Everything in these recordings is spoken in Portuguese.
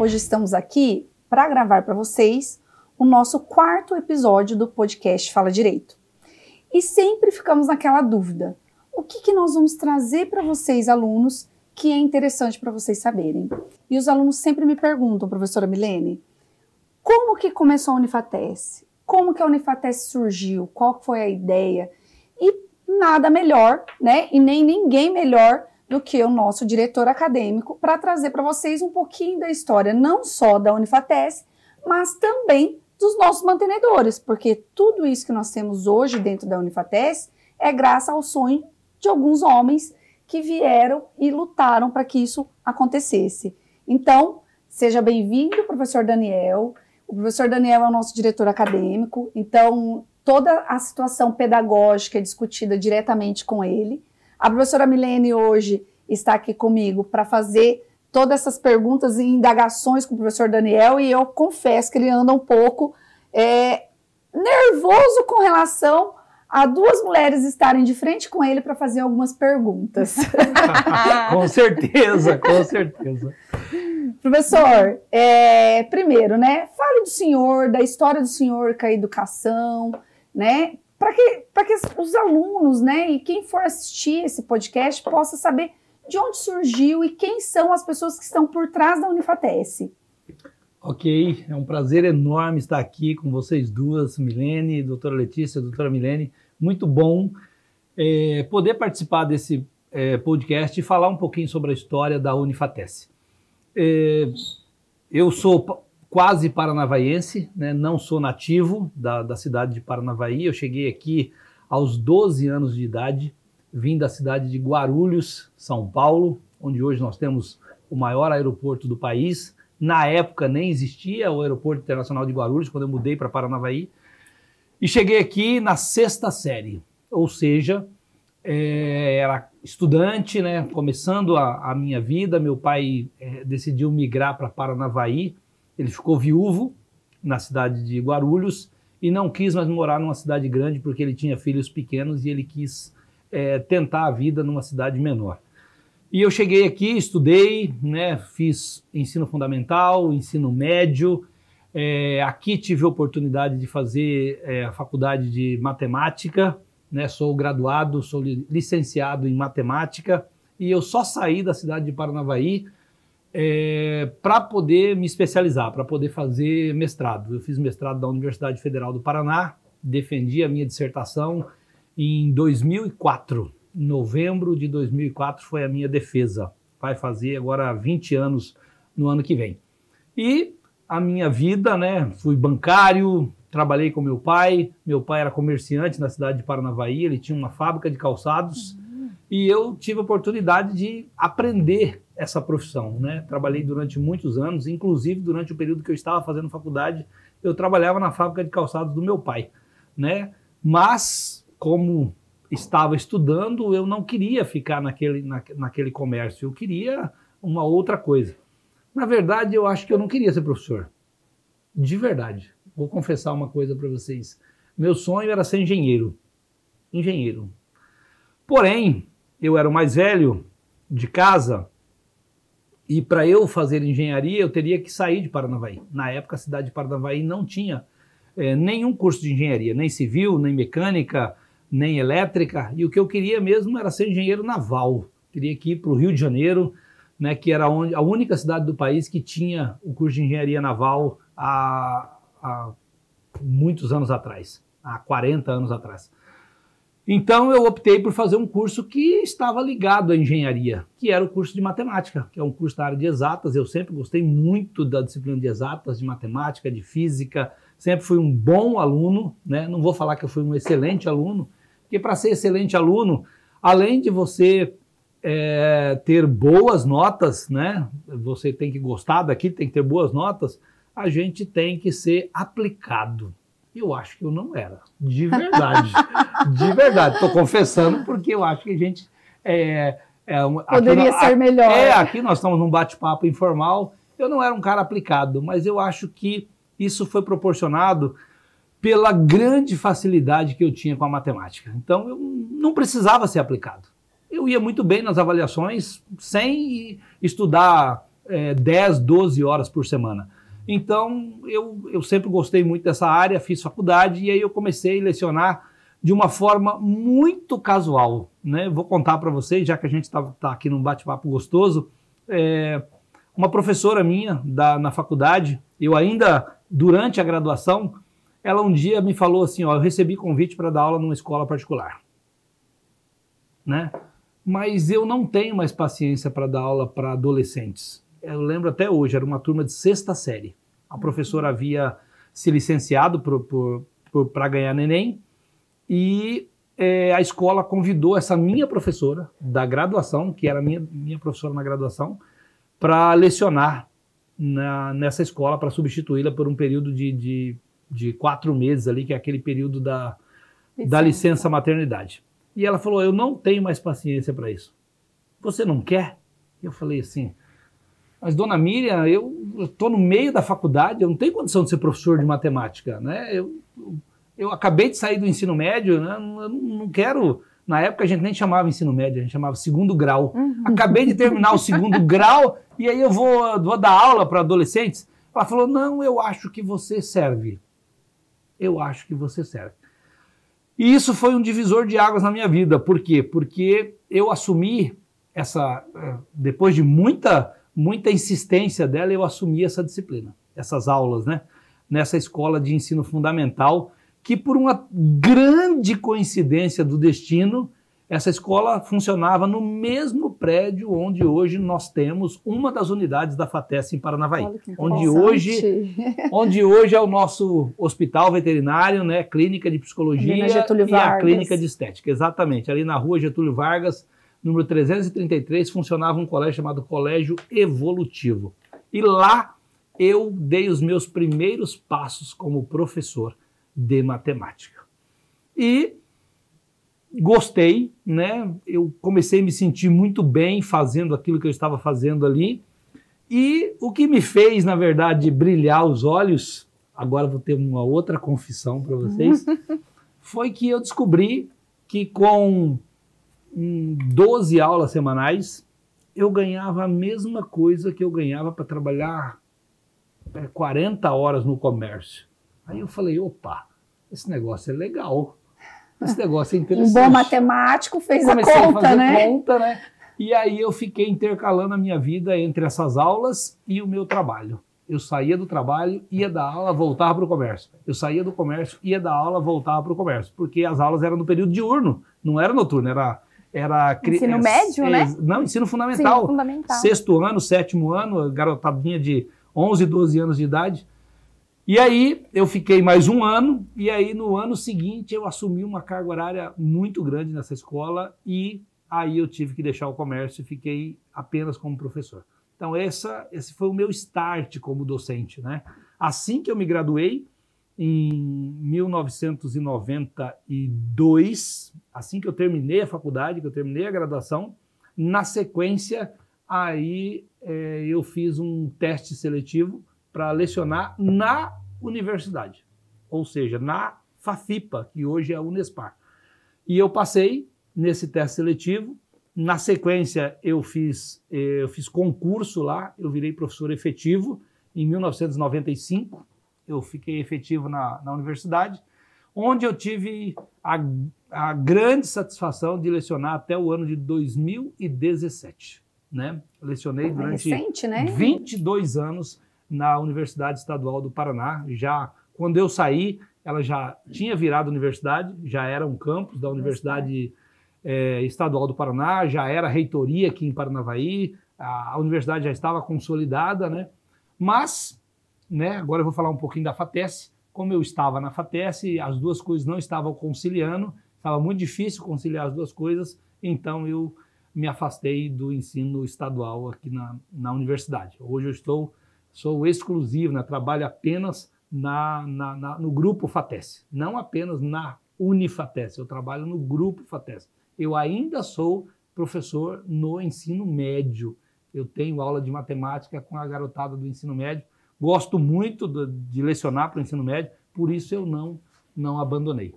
Hoje estamos aqui para gravar para vocês o nosso 4º episódio do podcast Fala Direito. E sempre ficamos naquela dúvida, o que nós vamos trazer para vocês, alunos, que é interessante para vocês saberem? E os alunos sempre me perguntam, professora Milene, como que começou a Unifatese? Como que a Unifatese surgiu? Qual foi a ideia? E nada melhor, né? E nem ninguém melhor do que o nosso diretor acadêmico para trazer para vocês um pouquinho da história, não só da Unifatese, mas também dos nossos mantenedores, porque tudo isso que nós temos hoje dentro da Unifatese é graças ao sonho de alguns homens que vieram e lutaram para que isso acontecesse. Então, seja bem-vindo, professor Daniel. O professor Daniel é o nosso diretor acadêmico, então toda a situação pedagógica é discutida diretamente com ele. A professora Milene hoje está aqui comigo para fazer todas essas perguntas e indagações com o professor Daniel, e eu confesso que ele anda um pouco nervoso com relação a 2 mulheres estarem de frente com ele para fazer algumas perguntas. Com certeza, com certeza. Professor, primeiro, né, fale do senhor, da história do senhor com a educação, né, para que os alunos, né, e quem for assistir esse podcast possa saber de onde surgiu e quem são as pessoas que estão por trás da Unifatese. Ok, é um prazer enorme estar aqui com vocês duas, Milene, doutora Letícia, doutora Milene. Muito bom poder participar desse podcast e falar um pouquinho sobre a história da Unifatese. Eu sou quase paranavaense, né? Não sou nativo da cidade de Paranavaí. Eu cheguei aqui aos 12 anos de idade, vim da cidade de Guarulhos, São Paulo, onde hoje nós temos o maior aeroporto do país. Na época nem existia o Aeroporto Internacional de Guarulhos, quando eu mudei para Paranavaí. E cheguei aqui na 6ª série, ou seja, era estudante, né, começando a minha vida. Meu pai decidiu migrar para Paranavaí. Ele ficou viúvo na cidade de Guarulhos e não quis mais morar numa cidade grande porque ele tinha filhos pequenos e ele quis tentar a vida numa cidade menor. E eu cheguei aqui, estudei, né, fiz ensino fundamental, ensino médio. Aqui tive a oportunidade de fazer a faculdade de matemática, né, sou graduado, sou licenciado em matemática, e eu só saí da cidade de Paranavaí para poder me especializar, para poder fazer mestrado. Eu fiz mestrado da Universidade Federal do Paraná, defendi a minha dissertação em 2004. Em novembro de 2004 foi a minha defesa. Vai fazer agora 20 anos no ano que vem. E a minha vida, né, fui bancário, trabalhei com meu pai era comerciante na cidade de Paranavaí, ele tinha uma fábrica de calçados, e eu tive a oportunidade de aprender essa profissão, né? Trabalhei durante muitos anos, inclusive durante o período que eu estava fazendo faculdade, eu trabalhava na fábrica de calçados do meu pai, né? Mas, como estava estudando, eu não queria ficar naquele comércio, eu queria uma outra coisa. Na verdade, eu acho que eu não queria ser professor. De verdade. Vou confessar uma coisa para vocês. Meu sonho era ser engenheiro. Engenheiro. Porém, eu era o mais velho de casa e para eu fazer engenharia eu teria que sair de Paranavaí. Na época, a cidade de Paranavaí não tinha nenhum curso de engenharia, nem civil, nem mecânica, nem elétrica. E o que eu queria mesmo era ser engenheiro naval. Queria ir para o Rio de Janeiro, né, que era a única cidade do país que tinha o curso de engenharia naval há muitos anos atrás, há 40 anos atrás. Então eu optei por fazer um curso que estava ligado à engenharia, que era o curso de matemática, que é um curso da área de exatas. Eu sempre gostei muito da disciplina de exatas, de matemática, de física, sempre fui um bom aluno, né? Não vou falar que eu fui um excelente aluno, porque para ser excelente aluno, além de você ter boas notas, né? Você tem que gostar daquilo, tem que ter boas notas, a gente tem que ser aplicado. Eu acho que eu não era, de verdade, de verdade. Estou confessando porque eu acho que a gente... Poderia ser melhor. Aqui nós estamos num bate-papo informal, eu não era um cara aplicado, mas eu acho que isso foi proporcionado pela grande facilidade que eu tinha com a matemática. Então eu não precisava ser aplicado. Eu ia muito bem nas avaliações sem estudar 10, 12 horas por semana. Então, eu sempre gostei muito dessa área, fiz faculdade e aí eu comecei a lecionar de uma forma muito casual, né? Vou contar para vocês, já que a gente tá aqui num bate-papo gostoso, uma professora minha na faculdade, eu ainda, durante a graduação, ela um dia me falou assim, ó, eu recebi convite para dar aula numa escola particular, né? Mas eu não tenho mais paciência para dar aula para adolescentes. Eu lembro até hoje, era uma turma de 6ª série. A professora havia se licenciado para ganhar neném e a escola convidou essa minha professora da graduação, que era minha professora na graduação, para lecionar nessa escola, para substituí-la por um período de 4 meses ali, que é aquele período da licença maternidade. E ela falou, eu não tenho mais paciência para isso. Você não quer? Eu falei assim, mas dona Miriam, eu estou no meio da faculdade, eu não tenho condição de ser professor de matemática, né? Eu acabei de sair do ensino médio, né? Eu não quero... Na época a gente nem chamava ensino médio, a gente chamava 2º grau. Acabei de terminar o 2º grau e aí eu vou dar aula para adolescentes. Ela falou, não, eu acho que você serve. Eu acho que você serve. E isso foi um divisor de águas na minha vida. Por quê? Porque eu assumi depois de muita insistência dela, eu assumi essa disciplina, essas aulas, né? Nessa escola de ensino fundamental, que por uma grande coincidência do destino, essa escola funcionava no mesmo prédio onde hoje nós temos uma das unidades da FATES em Paranavaí, onde hoje é o nosso hospital veterinário, né, clínica de psicologia e a clínica de estética. Exatamente, ali na rua Getúlio Vargas, número 333, funcionava um colégio chamado Colégio Evolutivo. E lá eu dei os meus primeiros passos como professor de matemática. E gostei, né? Eu comecei a me sentir muito bem fazendo aquilo que eu estava fazendo ali. E o que me fez, na verdade, brilhar os olhos, agora vou ter uma outra confissão para vocês, foi que eu descobri que com 12 aulas semanais, eu ganhava a mesma coisa que eu ganhava para trabalhar 40 horas no comércio. Aí eu falei, opa, esse negócio é legal, esse negócio é interessante. Um bom matemático fez a conta, né? E aí eu fiquei intercalando a minha vida entre essas aulas e o meu trabalho. Eu saía do trabalho, ia dar aula, voltava para o comércio. Eu saía do comércio, ia dar aula, voltava para o comércio. Porque as aulas eram no período diurno, não era noturno, era ensino médio, né? Não, ensino fundamental. Sim, fundamental. 6º ano, 7º ano, garotadinha de 11, 12 anos de idade. E aí eu fiquei mais um ano, e aí no ano seguinte eu assumi uma carga horária muito grande nessa escola, e aí eu tive que deixar o comércio e fiquei apenas como professor. Então esse foi o meu start como docente, né? Assim que eu me graduei, em 1992, assim que eu terminei a faculdade, que eu terminei a graduação, na sequência, aí eu fiz um teste seletivo para lecionar na universidade, ou seja, na FAFIPA, que hoje é a Unespar. E eu passei nesse teste seletivo. Na sequência, eu fiz concurso lá, eu virei professor efetivo em 1995, eu fiquei efetivo na universidade, onde eu tive a grande satisfação de lecionar até o ano de 2017. Né? Lecionei durante recente, né? 22 anos na Universidade Estadual do Paraná. Já quando eu saí, ela já tinha virado universidade, já era um campus da Universidade Estadual do Paraná, já era reitoria aqui em Paranavaí, a universidade já estava consolidada, né? Mas, né, agora eu vou falar um pouquinho da FATES. Como eu estava na FATES, as duas coisas não estavam conciliando, estava muito difícil conciliar as duas coisas, então eu me afastei do ensino estadual aqui na universidade. Hoje eu sou exclusivo, né? Trabalho apenas no grupo FATES, não apenas na Unifates, eu trabalho no grupo FATES. Eu ainda sou professor no ensino médio, eu tenho aula de matemática com a garotada do ensino médio, gosto muito de lecionar para o ensino médio, por isso eu não abandonei.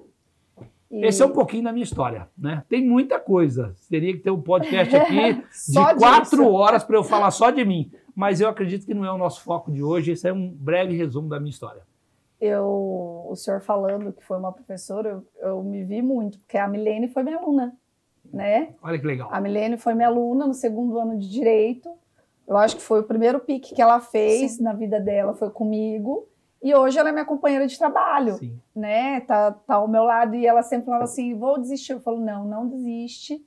Esse é um pouquinho da minha história, né? Tem muita coisa. Teria que ter um podcast aqui de 4 horas para eu falar só de mim. mas eu acredito que não é o nosso foco de hoje. Esse é um breve resumo da minha história. O senhor falando que foi uma professora, eu me vi muito, porque a Milene foi minha aluna, né? Olha que legal. A Milene foi minha aluna no 2º ano de Direito. Eu acho que foi o primeiro PIC que ela fez na vida dela, foi comigo. E hoje ela é minha companheira de trabalho, né? Tá ao meu lado e ela sempre falava assim, vou desistir. Eu falo, não desiste,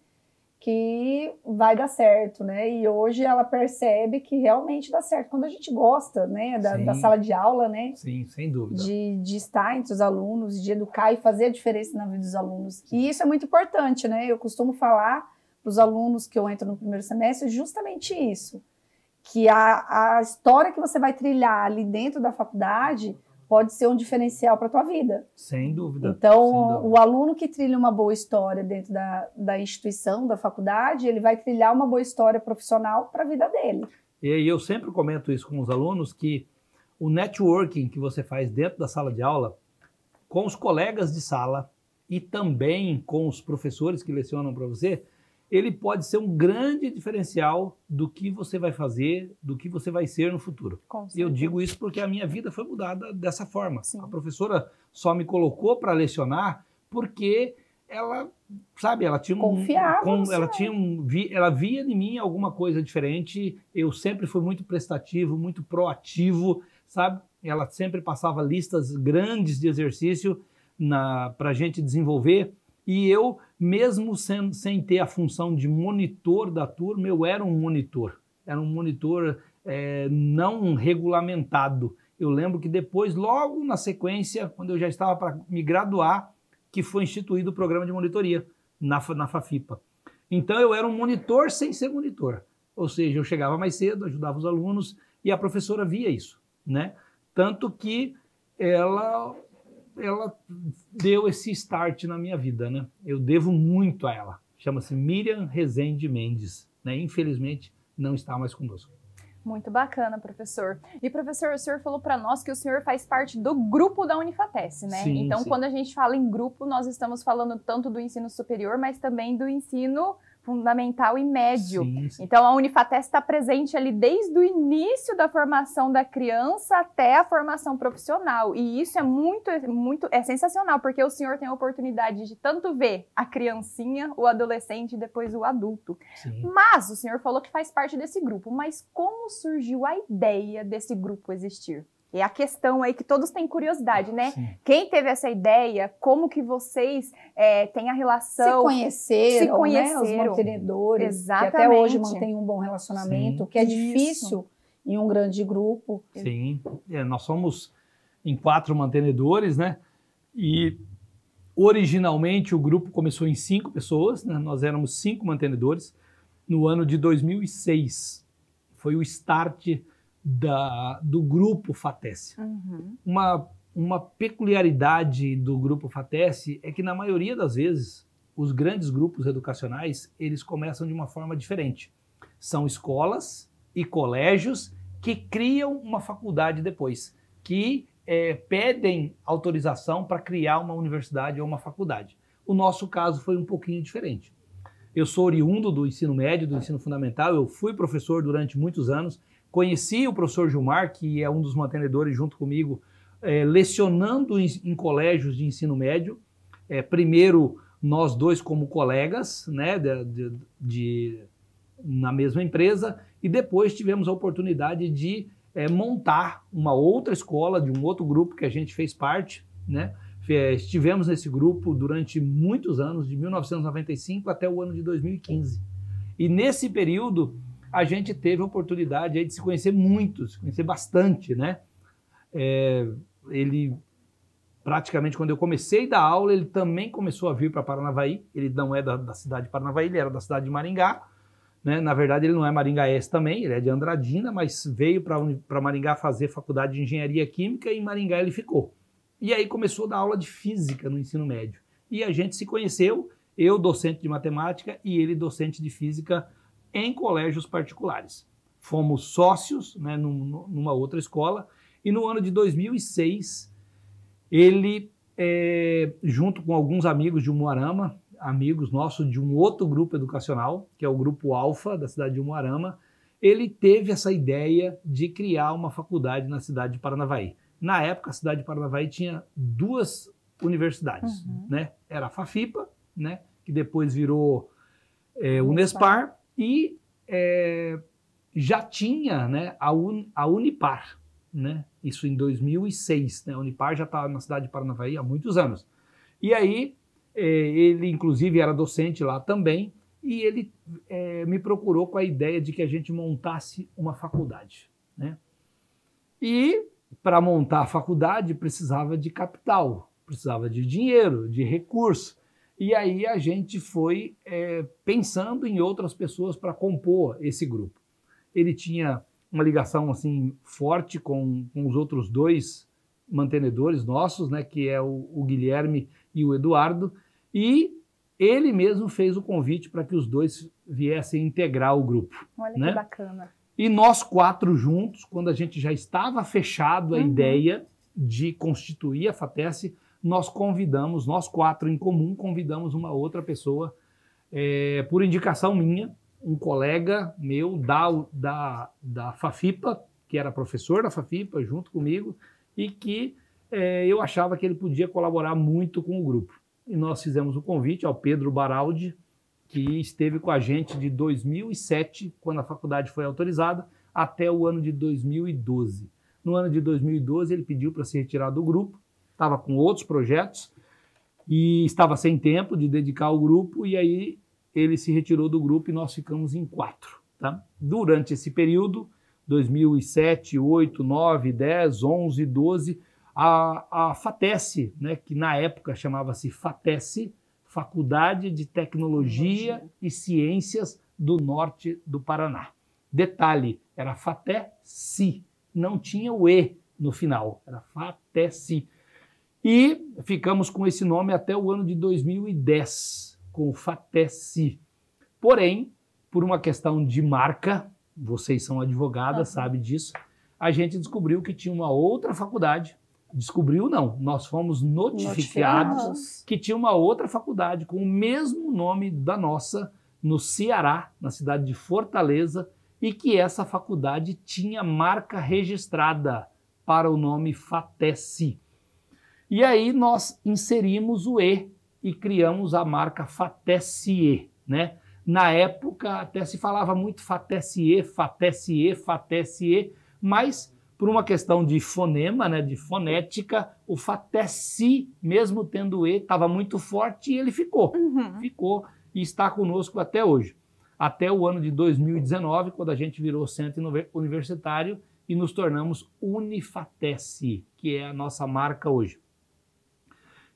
que vai dar certo, né? E hoje ela percebe que realmente dá certo. Quando a gente gosta, né, da sala de aula, né? Sim, sem dúvida. De estar entre os alunos, de educar e fazer a diferença na vida dos alunos. E isso é muito importante, né? Eu costumo falar para os alunos que eu entro no primeiro semestre justamente isso, que a história que você vai trilhar ali dentro da faculdade pode ser um diferencial para a tua vida. Sem dúvida. Então, sem dúvida. O aluno que trilha uma boa história dentro da instituição, da faculdade, ele vai trilhar uma boa história profissional para a vida dele. E aí eu sempre comento isso com os alunos, que o networking que você faz dentro da sala de aula, com os colegas de sala e também com os professores que lecionam para você, ele pode ser um grande diferencial do que você vai fazer, do que você vai ser no futuro. Eu digo isso porque a minha vida foi mudada dessa forma. Sim. A professora só me colocou para lecionar porque ela, sabe, ela tinha ela via em mim alguma coisa diferente. Eu sempre fui muito prestativo, muito proativo, sabe? Ela sempre passava listas grandes de exercício para a gente desenvolver. E eu, mesmo sem ter a função de monitor da turma, eu era um monitor. Era um monitor não regulamentado. Eu lembro que depois, logo na sequência, quando eu já estava para me graduar, que foi instituído o programa de monitoria na FAFIPA. Então eu era um monitor sem ser monitor. Ou seja, eu chegava mais cedo, ajudava os alunos e a professora via isso, né? Tanto que ela deu esse start na minha vida, né? Eu devo muito a ela. Chama-se Miriam Rezende Mendes, né? Infelizmente, não está mais conosco. Muito bacana, professor. E, professor, o senhor falou para nós que o senhor faz parte do grupo da Unifatesc, né? Sim, então, sim. Quando a gente fala em grupo, nós estamos falando tanto do ensino superior, mas também do ensino fundamental e médio. Sim, sim. Então, a Unifatesc está presente ali desde o início da formação da criança até a formação profissional. E isso é sensacional, porque o senhor tem a oportunidade de tanto ver a criancinha, o adolescente e depois o adulto. Sim. Mas o senhor falou que faz parte desse grupo. Mas como surgiu a ideia desse grupo existir? É a questão aí que todos têm curiosidade, né? Sim. Quem teve essa ideia, como que vocês têm a relação... Se conheceram, né? Os mantenedores, Exatamente. Que até hoje mantêm um bom relacionamento, Sim. que é difícil em um grande grupo. Sim, nós somos em 4 mantenedores, né? E originalmente o grupo começou em 5 pessoas, né? Nós éramos 5 mantenedores. No ano de 2006 foi o start do grupo FATESC. Uhum. Uma peculiaridade do grupo FATESC é que na maioria das vezes os grandes grupos educacionais eles começam de uma forma diferente. São escolas e colégios que criam uma faculdade depois, que pedem autorização para criar uma universidade ou uma faculdade. O nosso caso foi um pouquinho diferente. Eu sou oriundo do ensino médio, do ensino fundamental, eu fui professor durante muitos anos, conheci o professor Gilmar, que é um dos mantenedores junto comigo, lecionando em colégios de ensino médio. Primeiro, nós dois como colegas, né, na mesma empresa, e depois tivemos a oportunidade de montar uma outra escola de um outro grupo que a gente fez parte, né? Estivemos nesse grupo durante muitos anos, de 1995 até o ano de 2015. E nesse período, a gente teve a oportunidade aí de se conhecer conhecer bastante, né? Ele, praticamente, quando eu comecei a dar aula, ele também começou a vir para Paranavaí. Ele não é da cidade de Paranavaí, ele era da cidade de Maringá, né? Na verdade, ele não é maringaense também, ele é de Andradina, mas veio para Maringá fazer faculdade de Engenharia Química e em Maringá ele ficou. E aí começou a dar aula de Física no ensino médio. E a gente se conheceu, eu docente de Matemática e ele docente de Física, em colégios particulares. Fomos sócios, né, numa outra escola, e no ano de 2006, ele, junto com alguns amigos de Umuarama, amigos nossos de um outro grupo educacional, que é o Grupo Alfa, da cidade de Umuarama, ele teve essa ideia de criar uma faculdade na cidade de Paranavaí. Na época, a cidade de Paranavaí tinha 2 universidades, né? Era a FAFIPA, né? Que depois virou Unespar, e já tinha, né, a Unipar, né? Isso em 2006, né? A Unipar já estava na cidade de Paranavaí há muitos anos. E aí, ele inclusive era docente lá também, e ele me procurou com a ideia de que a gente montasse uma faculdade, né? E para montar a faculdade precisava de capital, precisava de dinheiro, de recurso. E aí a gente foi pensando em outras pessoas para compor esse grupo. Ele tinha uma ligação assim forte com os outros 2 mantenedores nossos, né, que é o Guilherme e o Eduardo, e ele mesmo fez o convite para que os 2 viessem integrar o grupo. Olha, né? Que bacana. E nós 4 juntos, quando a gente já estava fechado a ideia de constituir a FATESE, nós 4 em comum, convidamos uma outra pessoa, por indicação minha, um colega meu da FAFIPA, que era professor da FAFIPA junto comigo, e que eu achava que ele podia colaborar muito com o grupo. E nós fizemos o convite ao Pedro Baraldi, que esteve com a gente de 2007, quando a faculdade foi autorizada, até o ano de 2012. No ano de 2012, ele pediu para se retirar do grupo, estava com outros projetos e estava sem tempo de dedicar ao grupo, e aí ele se retirou do grupo e nós ficamos em 4. Tá? Durante esse período, 2007, 8, 9, 10, 11, 12, a FATESE, né, que na época chamava-se FATESE, Faculdade de Tecnologia e Ciências do Norte do Paraná. Detalhe, era FATESE, não tinha o E no final, era FATESE. E ficamos com esse nome até o ano de 2010, com o FATESE. Porém, por uma questão de marca, vocês são advogadas, sabem disso, a gente descobriu que tinha uma outra faculdade. Descobriu não, nós fomos notificados que tinha uma outra faculdade com o mesmo nome da nossa, no Ceará, na cidade de Fortaleza, e que essa faculdade tinha marca registrada para o nome FATESE. E aí nós inserimos o E e criamos a marca FATESE, né? Na época até se falava muito FATESE, FATESE, FATESE, mas por uma questão de fonema, né, de fonética, o FATESE, mesmo tendo E, estava muito forte e ele ficou. Ficou e está conosco até hoje. Até o ano de 2019, quando a gente virou centro universitário e nos tornamos Unifatese, que é a nossa marca hoje.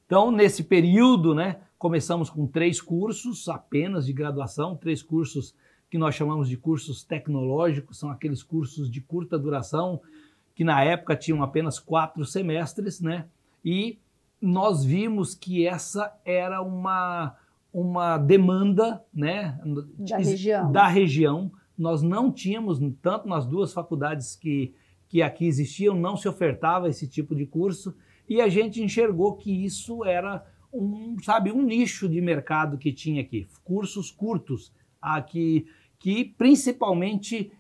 Então, nesse período, né, começamos com 3 cursos apenas de graduação, 3 cursos que nós chamamos de cursos tecnológicos, são aqueles cursos de curta duração, que na época tinham apenas 4 semestres, né? E nós vimos que essa era uma demanda, né, da região. Nós não tínhamos, tanto nas 2 faculdades que aqui existiam, não se ofertava esse tipo de curso, e a gente enxergou que isso era um nicho de mercado que tinha aqui, cursos curtos, que principalmente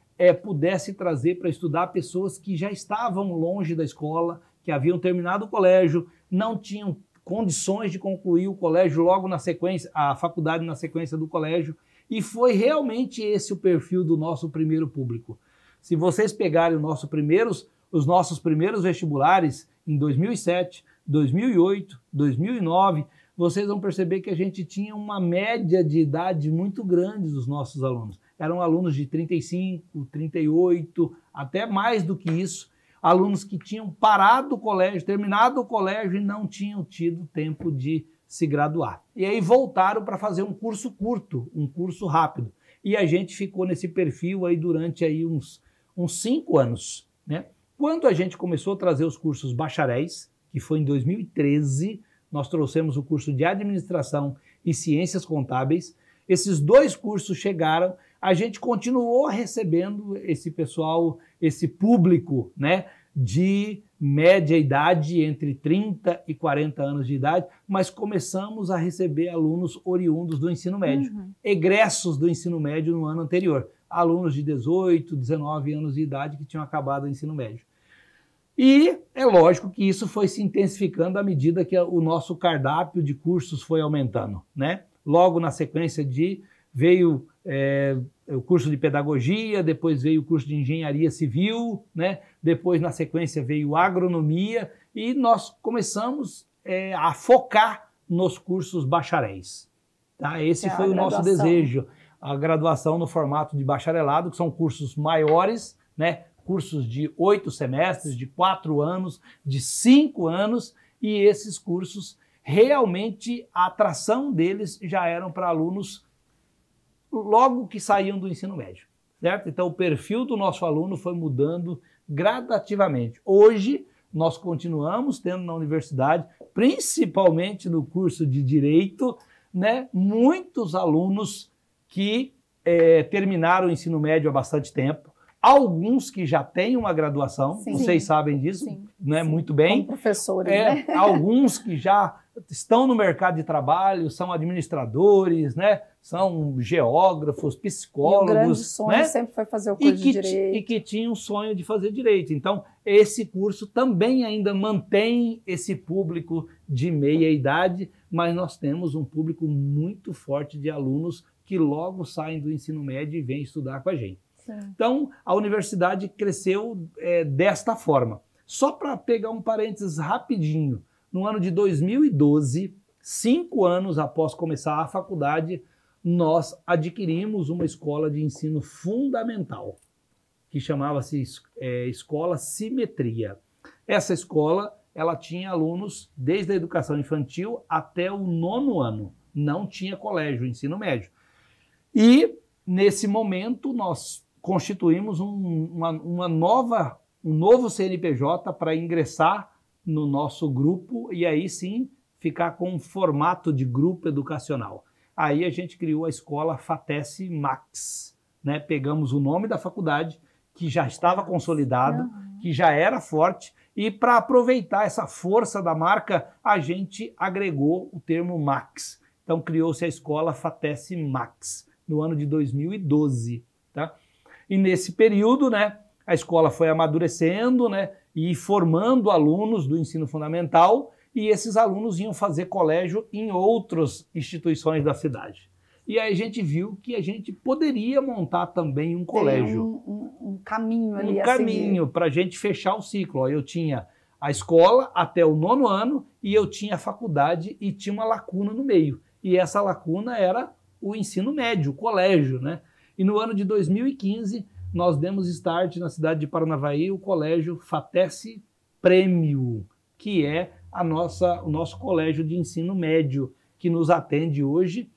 pudesse trazer para estudar pessoas que já estavam longe da escola, que haviam terminado o colégio, não tinham condições de concluir o colégio logo na sequência, a faculdade na sequência do colégio, e foi realmente esse o perfil do nosso primeiro público. Se vocês pegarem os nossos primeiros vestibulares em 2007, 2008, 2009, vocês vão perceber que a gente tinha uma média de idade muito grande dos nossos alunos. Eram alunos de 35, 38, até mais do que isso. Alunos que tinham parado o colégio, terminado o colégio e não tinham tido tempo de se graduar. E aí voltaram para fazer um curso curto, um curso rápido. E a gente ficou nesse perfil aí durante aí uns 5 anos, né? Quando a gente começou a trazer os cursos bacharéis, que foi em 2013, nós trouxemos o curso de Administração e Ciências Contábeis. Esses 2 cursos chegaram, a gente continuou recebendo esse pessoal, esse público, né, de média idade, entre 30 e 40 anos de idade, mas começamos a receber alunos oriundos do ensino médio, egressos do ensino médio no ano anterior. alunos de 18, 19 anos de idade que tinham acabado o ensino médio. E é lógico que isso foi se intensificando à medida que o nosso cardápio de cursos foi aumentando, né? Logo na sequência veio o curso de pedagogia, depois veio o curso de engenharia civil, né? Depois na sequência veio agronomia e nós começamos a focar nos cursos bacharéis. Tá? Esse foi o nosso desejo, a graduação no formato de bacharelado, que são cursos maiores, né? Cursos de 8 semestres, de 4 anos, de 5 anos, e esses cursos, realmente, a atração deles já eram para alunos logo que saíam do ensino médio, certo? Então, o perfil do nosso aluno foi mudando gradativamente. Hoje, nós continuamos tendo na universidade, principalmente no curso de Direito, né, muitos alunos que terminaram o ensino médio há bastante tempo, alguns que já têm uma graduação, sim, vocês sabem disso, sim, né, sim, muito bem. Como professores, né? Alguns que já estão no mercado de trabalho, são administradores, né, são geógrafos, psicólogos. E o grande sonho, né, sempre foi fazer o curso de Direito. E que tinham um sonho de fazer Direito. Então, esse curso também ainda mantém esse público de meia idade, mas nós temos um público muito forte de alunos que logo saem do ensino médio e vêm estudar com a gente. Sim. Então, a universidade cresceu desta forma. Só para pegar um parênteses rapidinho, no ano de 2012, 5 anos após começar a faculdade, nós adquirimos uma escola de ensino fundamental, que chamava-se Escola Simetria. Essa escola, ela tinha alunos desde a educação infantil até o 9º ano. Não tinha colégio, ensino médio. E, nesse momento, nós constituímos um novo CNPJ para ingressar no nosso grupo e aí sim ficar com um formato de grupo educacional. Aí a gente criou a escola FATESE Max, né? Pegamos o nome da faculdade, que já estava consolidado, que já era forte, e para aproveitar essa força da marca, a gente agregou o termo Max. Então criou-se a escola FATESE Max, no ano de 2012, tá? E nesse período, né, a escola foi amadurecendo, né, e formando alunos do ensino fundamental, e esses alunos iam fazer colégio em outras instituições da cidade. E aí a gente viu que a gente poderia montar também um colégio. Um caminho ali a seguir. Um caminho para a gente fechar o ciclo. Eu tinha a escola até o 9º ano e eu tinha a faculdade e tinha uma lacuna no meio. E essa lacuna era o ensino médio, o colégio, né? E no ano de 2015, nós demos start na cidade de Paranavaí o colégio FATESE Premium, que é o nosso colégio de ensino médio, que nos atende hoje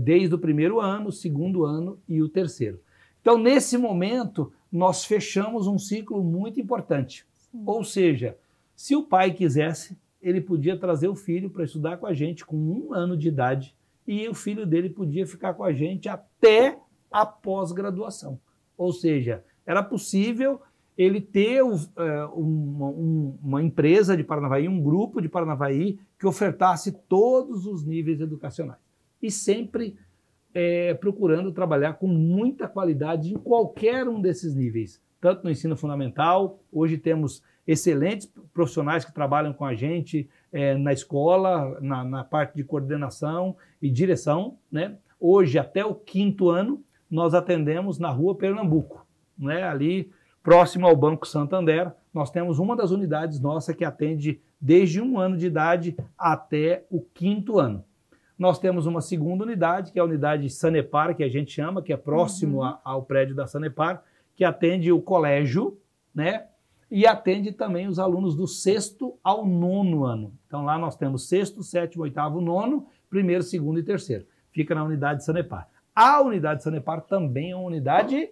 desde o 1º ano, o 2º ano e o 3º. Então, nesse momento, nós fechamos um ciclo muito importante. Sim. Ou seja, se o pai quisesse, ele podia trazer o filho para estudar com a gente com 1 ano de idade e o filho dele podia ficar com a gente até a pós-graduação. Ou seja, era possível ele ter uma empresa de Paranavaí, um grupo de Paranavaí que ofertasse todos os níveis educacionais. E sempre procurando trabalhar com muita qualidade em qualquer um desses níveis. Tanto no ensino fundamental, hoje temos excelentes profissionais que trabalham com a gente na escola, na parte de coordenação e direção, né? Hoje, até o 5º ano, nós atendemos na Rua Pernambuco, né? Ali próximo ao Banco Santander, nós temos uma das unidades nossa que atende desde 1 ano de idade até o 5º ano. Nós temos uma segunda unidade, que é a unidade Sanepar, que a gente chama, que é próximo ao prédio da Sanepar, que atende o colégio, né? E atende também os alunos do 6º ao 9º ano. Então lá nós temos 6º, 7º, 8º, 9º, 1º, 2º e 3º. Fica na unidade Sanepar. A unidade Sanepar também é uma unidade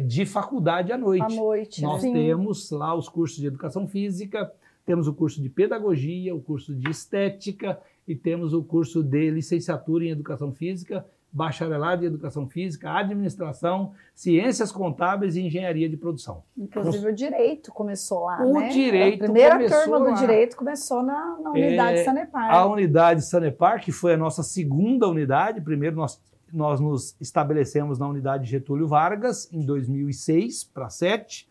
de faculdade à noite. À noite, nós temos lá os cursos de educação física, temos o curso de pedagogia, o curso de estética e temos o curso de licenciatura em educação física, bacharelado em educação física, administração, ciências contábeis e engenharia de produção. Inclusive o direito começou lá, o né? Direito a primeira começou turma do lá. direito começou na unidade Sanepar. A unidade Sanepar, que foi a nossa segunda unidade. Primeiro nós nós nos estabelecemos na unidade Getúlio Vargas em 2006 para 2007.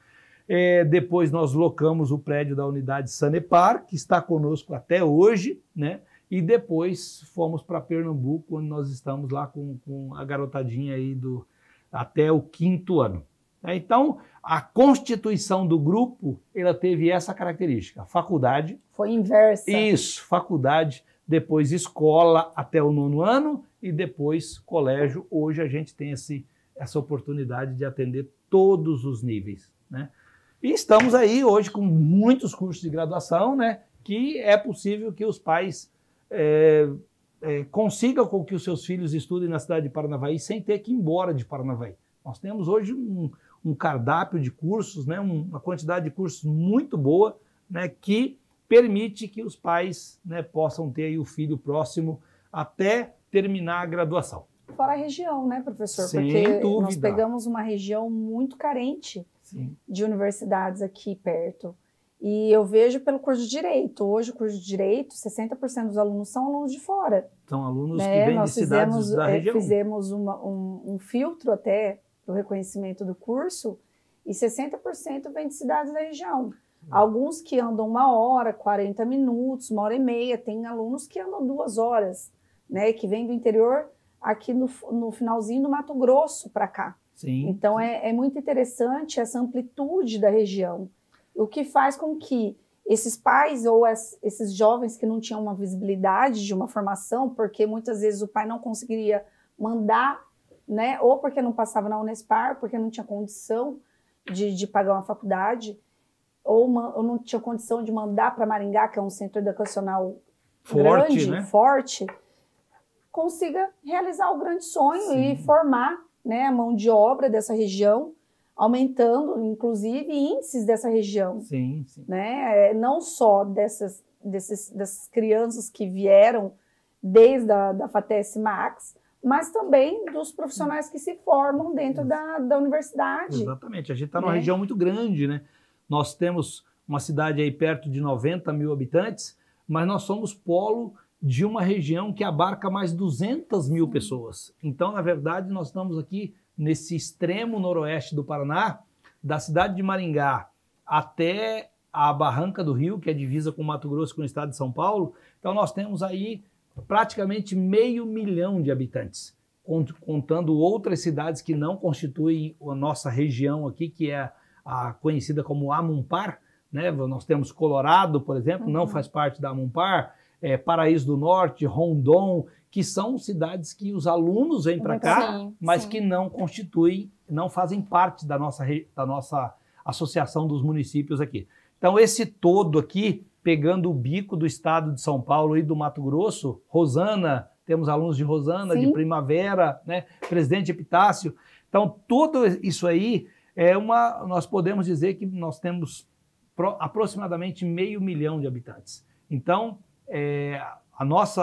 Depois nós locamos o prédio da unidade Sanepar, que está conosco até hoje, né? E depois fomos para Pernambuco, onde nós estamos lá com a garotadinha aí até o 5º ano. Então, a constituição do grupo, ela teve essa característica. Faculdade. Foi inversa. Isso, faculdade, depois escola até o 9º ano e depois colégio. Hoje a gente tem essa oportunidade de atender todos os níveis, né? E estamos aí hoje com muitos cursos de graduação, né? Que é possível que os pais consigam com que os seus filhos estudem na cidade de Paranavaí sem ter que ir embora de Paranavaí. Nós temos hoje um cardápio de cursos, né, uma quantidade de cursos muito boa, né, que permite que os pais, né, possam ter aí o filho próximo até terminar a graduação. Fora a região, né, professor? Sem Porque dúvida. nós pegamos uma região muito carente Sim. de universidades aqui perto. E eu vejo pelo curso de Direito. Hoje, o curso de Direito, 60% dos alunos são alunos de fora. São alunos né? que vêm Nós de cidades da região. Fizemos um filtro até para o reconhecimento do curso e 60% vem de cidades da região. Alguns que andam 1 hora, 40 minutos, 1h30. Tem alunos que andam 2 horas, né? Que vêm do interior aqui no finalzinho do Mato Grosso para cá. Sim. Então, é muito interessante essa amplitude da região. O que faz com que esses pais ou esses jovens que não tinham uma visibilidade de uma formação, porque muitas vezes o pai não conseguiria mandar, né, ou porque não passava na Unespar, porque não tinha condição de pagar uma faculdade, ou não tinha condição de mandar para Maringá, que é um centro educacional forte, grande, né? forte, consiga realizar o grande sonho. Sim. E formar, né, a mão de obra dessa região, aumentando, inclusive, índices dessa região. Sim, sim. Né? Não só dessas crianças que vieram desde a FATES Max, mas também dos profissionais que se formam dentro da universidade. Exatamente. A gente está numa né? região muito grande, né? Nós temos uma cidade aí perto de 90 mil habitantes, mas nós somos polo de uma região que abarca mais 200 mil pessoas. Então, na verdade, nós estamos aqui nesse extremo noroeste do Paraná, da cidade de Maringá até a Barranca do Rio, que é divisa com Mato Grosso, com o estado de São Paulo. Então nós temos aí praticamente 500 mil de habitantes, contando outras cidades que não constituem a nossa região aqui, que é a conhecida como Amumpar, né? Nós temos Colorado, por exemplo, não faz parte da Amumpar, Paraíso do Norte, Rondon, que são cidades que os alunos vêm para cá, mas que não constituem, não fazem parte da nossa associação dos municípios aqui. Então, esse todo aqui, pegando o bico do estado de São Paulo e do Mato Grosso, Rosana, temos alunos de Rosana, Sim. de Primavera, né? Presidente Epitácio. Então, tudo isso aí nós podemos dizer que nós temos aproximadamente 500 mil de habitantes. Então,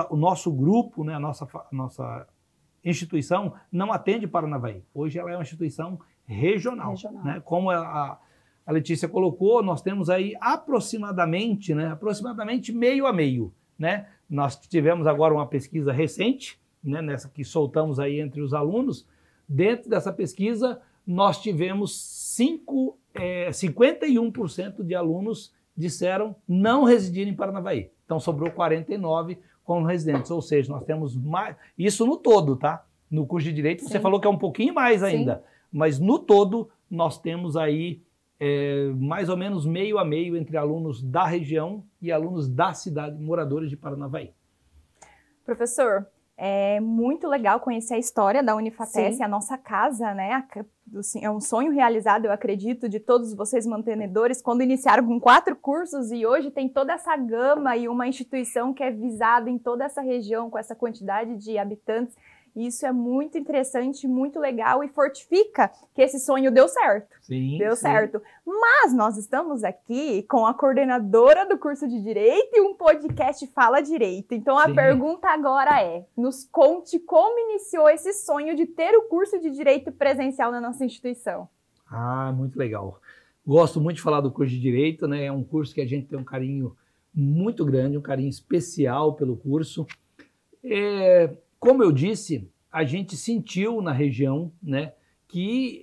o nosso grupo, né, a nossa instituição não atende Paranavaí. Hoje ela é uma instituição regional. Né? Como a Letícia colocou, nós temos aí aproximadamente meio a meio. Né? Nós tivemos agora uma pesquisa recente, né, nessa que soltamos aí entre os alunos. Dentro dessa pesquisa, nós tivemos 51% de alunos disseram não residir em Paranavaí. Então, sobrou 49 como residentes, ou seja, nós temos mais... Isso no todo, tá? No curso de Direito, Sim. Você falou que é um pouquinho mais ainda, Sim. Mas no todo, nós temos aí mais ou menos meio a meio entre alunos da região e alunos da cidade, moradores de Paranavaí. Professor, é muito legal conhecer a história da Unifatesc, Sim. a nossa casa, né? É um sonho realizado, eu acredito, de todos vocês mantenedores, quando iniciaram com 4 cursos e hoje tem toda essa gama e uma instituição que é visada em toda essa região com essa quantidade de habitantes. E isso é muito interessante, muito legal e fortifica que esse sonho deu certo. Sim, deu sim. certo. Mas nós estamos aqui com a coordenadora do curso de Direito e um podcast Fala Direito. Então a Sim. pergunta agora nos conte como iniciou esse sonho de ter o curso de Direito presencial na nossa instituição. Ah, muito legal. Gosto muito de falar do curso de Direito, né? É um curso que a gente tem um carinho muito grande, um carinho especial pelo curso. Como eu disse, a gente sentiu na região, né, que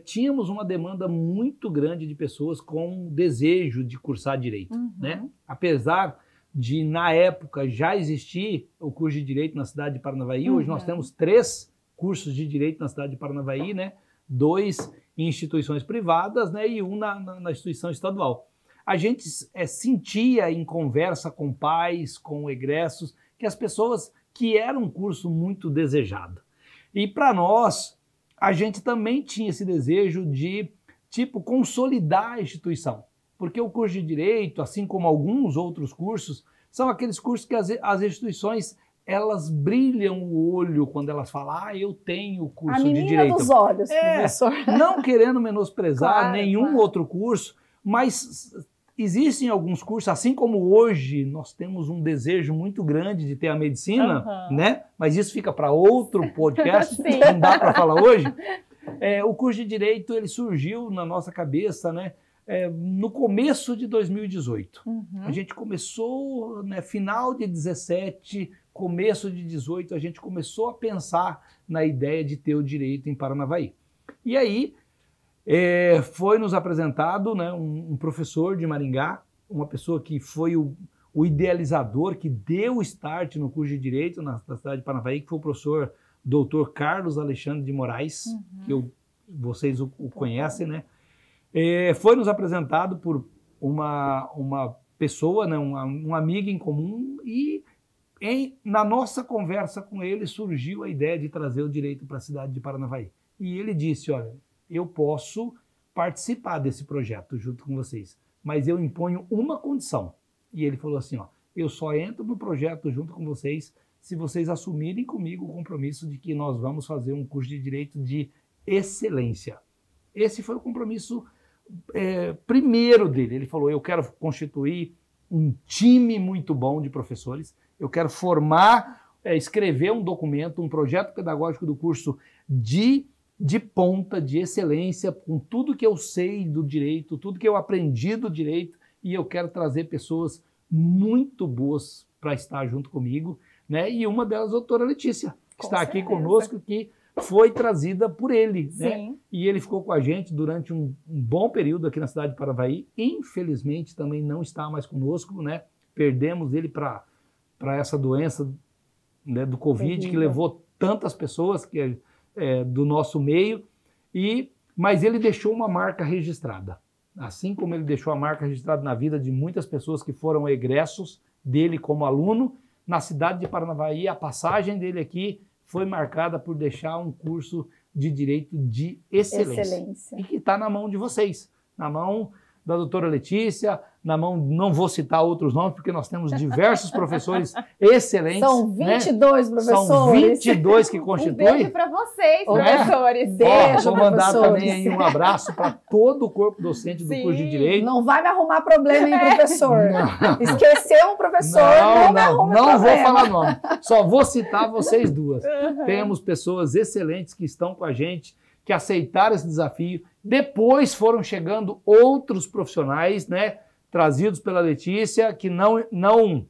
tínhamos uma demanda muito grande de pessoas com desejo de cursar direito, né? Apesar de, na época, já existir o curso de Direito na cidade de Paranavaí, hoje nós temos 3 cursos de Direito na cidade de Paranavaí, né? 2 em instituições privadas, né? E 1 na instituição estadual. A gente sentia em conversa com pais, com egressos, que as pessoas que era um curso muito desejado. E para nós, a gente também tinha esse desejo de, tipo, consolidar a instituição. Porque o curso de Direito, assim como alguns outros cursos, são aqueles cursos que as instituições, elas brilham o olho quando elas falam, eu tenho curso de Direito. A menina dos olhos, professor. Não querendo menosprezar nenhum outro curso, mas existem alguns cursos, assim como hoje nós temos um desejo muito grande de ter a medicina, né? Mas isso fica para outro podcast, não dá para falar hoje. O curso de Direito, ele surgiu na nossa cabeça, né? No começo de 2018. A gente começou, né, final de 17, começo de 18, a gente começou a pensar na ideia de ter o direito em Paranavaí. E aí, foi nos apresentado, né, um professor de Maringá, uma pessoa que foi o idealizador, que deu o start no curso de Direito na cidade de Paranavaí, que foi o professor Dr. Carlos Alexandre de Moraes, que vocês o conhecem, né? Foi nos apresentado por uma pessoa, né, um amigo em comum, e na nossa conversa com ele surgiu a ideia de trazer o direito para a cidade de Paranavaí. E ele disse, olha, eu posso participar desse projeto junto com vocês, mas eu imponho uma condição. E ele falou assim, ó, eu só entro no projeto junto com vocês se vocês assumirem comigo o compromisso de que nós vamos fazer um curso de Direito de excelência. Esse foi o compromisso primeiro dele. Ele falou, eu quero constituir um time muito bom de professores, eu quero formar, escrever um documento, um projeto pedagógico do curso de ponta, de excelência, com tudo que eu sei do direito, tudo que eu aprendi do direito, e eu quero trazer pessoas muito boas para estar junto comigo, né? E uma delas, a doutora Letícia, que está aqui conosco, que foi trazida por ele, né? E ele ficou com a gente durante um bom período aqui na cidade de Paranavaí. Infelizmente, também não está mais conosco, né? Perdemos ele para essa doença, né, do Covid, que levou tantas pessoas do nosso meio, mas ele deixou uma marca registrada. Assim como ele deixou a marca registrada na vida de muitas pessoas que foram egressos dele como aluno, na cidade de Paranavaí, a passagem dele aqui foi marcada por deixar um curso de Direito de excelência. E que está na mão de vocês, na mão da doutora Letícia, na mão, não vou citar outros nomes, porque nós temos diversos professores excelentes. São 22 professores. São 22 que constituem. Um beijo para vocês, professores. Beijo, vou mandar também aí um abraço para todo o corpo docente do curso de Direito. Não vai me arrumar problema, hein, professor? Não. Esqueceu um professor, não me arruma problema. Não vou falar nome, só vou citar vocês duas. Temos pessoas excelentes que estão com a gente, que aceitaram esse desafio. Depois foram chegando outros profissionais, né, trazidos pela Letícia, que não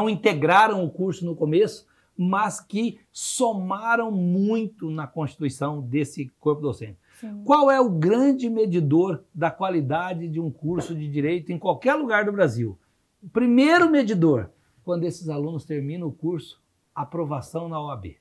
integraram o curso no começo, mas que somaram muito na constituição desse corpo docente. Qual é o grande medidor da qualidade de um curso de Direito em qualquer lugar do Brasil? O primeiro medidor, quando esses alunos terminam o curso, aprovação na OAB.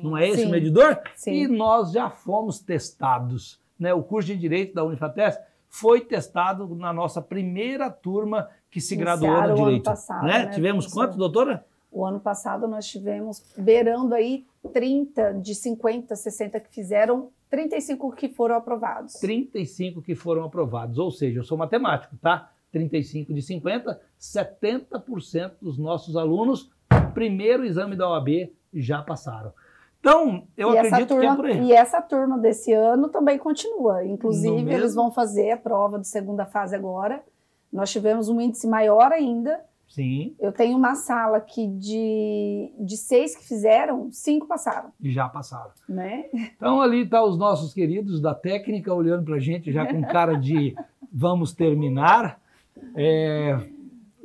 Não é esse o medidor? E nós já fomos testados, né? O curso de Direito da Unifatesp foi testado na nossa primeira turma que se graduou no Direito. Passado, né? Tivemos quantos, doutora? O ano passado nós tivemos, beirando aí 30 de 50, 60 que fizeram, 35 que foram aprovados. 35 que foram aprovados, ou seja, eu sou matemático, tá? 35 de 50, 70% dos nossos alunos, primeiro exame da OAB, já passaram. Então, eu acredito que é por aí. E essa turma desse ano também continua. Inclusive, eles vão fazer a prova de segunda fase agora. Nós tivemos um índice maior ainda. Sim. Eu tenho uma sala que de 6 que fizeram, 5 passaram. E já passaram. Né? Então, ali estão os nossos queridos da técnica olhando para a gente já com cara de vamos terminar.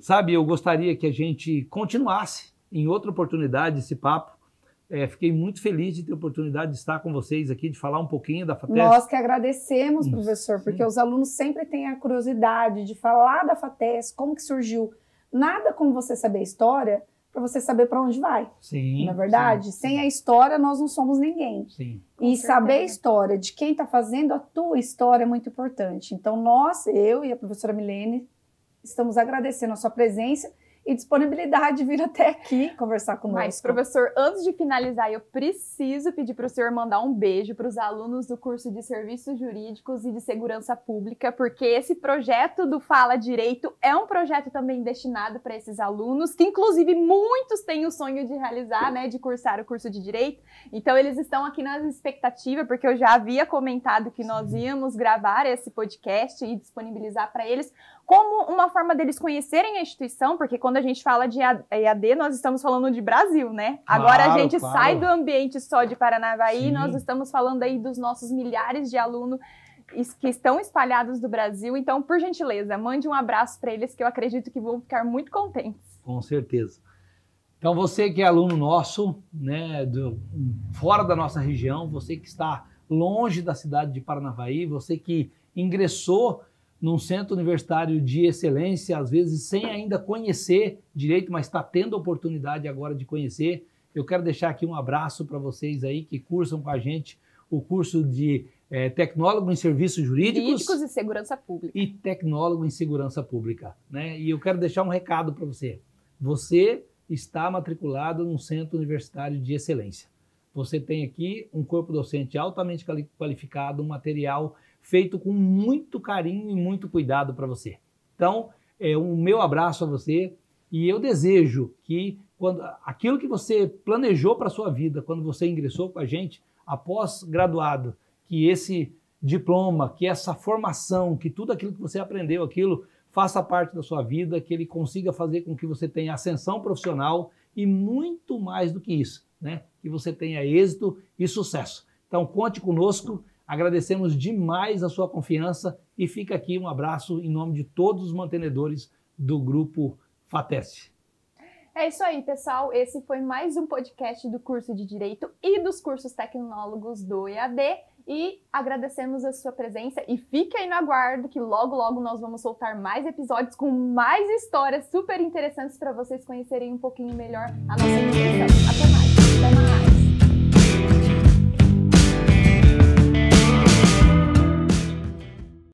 Sabe, eu gostaria que a gente continuasse em outra oportunidade esse papo, fiquei muito feliz de ter a oportunidade de estar com vocês aqui, de falar um pouquinho da FATESP. Nós que agradecemos, professor, porque os alunos sempre têm a curiosidade de falar da FATESP, como que surgiu. Nada como você saber a história, para você saber para onde vai. Sim. Não é verdade? Sim. Sem a história, nós não somos ninguém. Sim. E saber a história de quem está fazendo a tua história é muito importante. Então, eu e a professora Milene, estamos agradecendo a sua presença e disponibilidade de vir até aqui conversar conosco. Mas, professor, antes de finalizar, eu preciso pedir para o senhor mandar um beijo para os alunos do curso de Serviços Jurídicos e de Segurança Pública, porque esse projeto do Fala Direito é um projeto também destinado para esses alunos, que inclusive muitos têm o sonho de realizar, né, de cursar o curso de Direito. Então, eles estão aqui na expectativa, porque eu já havia comentado que nós íamos gravar esse podcast e disponibilizar para eles, como uma forma deles conhecerem a instituição, porque quando a gente fala de EAD, nós estamos falando de Brasil, né? Claro, agora a gente claro. sai do ambiente só de Paranavaí, Sim. nós estamos falando aí dos nossos milhares de alunos que estão espalhados do Brasil. Então, por gentileza, mande um abraço para eles, que eu acredito que vão ficar muito contentes. Com certeza. Então, você que é aluno nosso, né, fora da nossa região, você que está longe da cidade de Paranavaí, você que ingressou num centro universitário de excelência, às vezes sem ainda conhecer direito, mas está tendo a oportunidade agora de conhecer. Eu quero deixar aqui um abraço para vocês aí que cursam com a gente o curso de Tecnólogo em Serviços Jurídicos e Segurança Pública. E Tecnólogo em Segurança Pública, né? E eu quero deixar um recado para você. Você está matriculado num centro universitário de excelência. Você tem aqui um corpo docente altamente qualificado, um material feito com muito carinho e muito cuidado para você. Então, o meu abraço a você e eu desejo que aquilo que você planejou para a sua vida, quando você ingressou com a gente, após graduado, que esse diploma, que essa formação, que tudo aquilo que você aprendeu, aquilo faça parte da sua vida, que ele consiga fazer com que você tenha ascensão profissional e muito mais do que isso, né? Que você tenha êxito e sucesso. Então, conte conosco. Agradecemos demais a sua confiança e fica aqui um abraço em nome de todos os mantenedores do Grupo FATESP. É isso aí, pessoal. Esse foi mais um podcast do curso de Direito e dos cursos tecnólogos do EAD. E agradecemos a sua presença e fique aí no aguardo que logo, logo nós vamos soltar mais episódios com mais histórias super interessantes para vocês conhecerem um pouquinho melhor a nossa instituição. Até mais!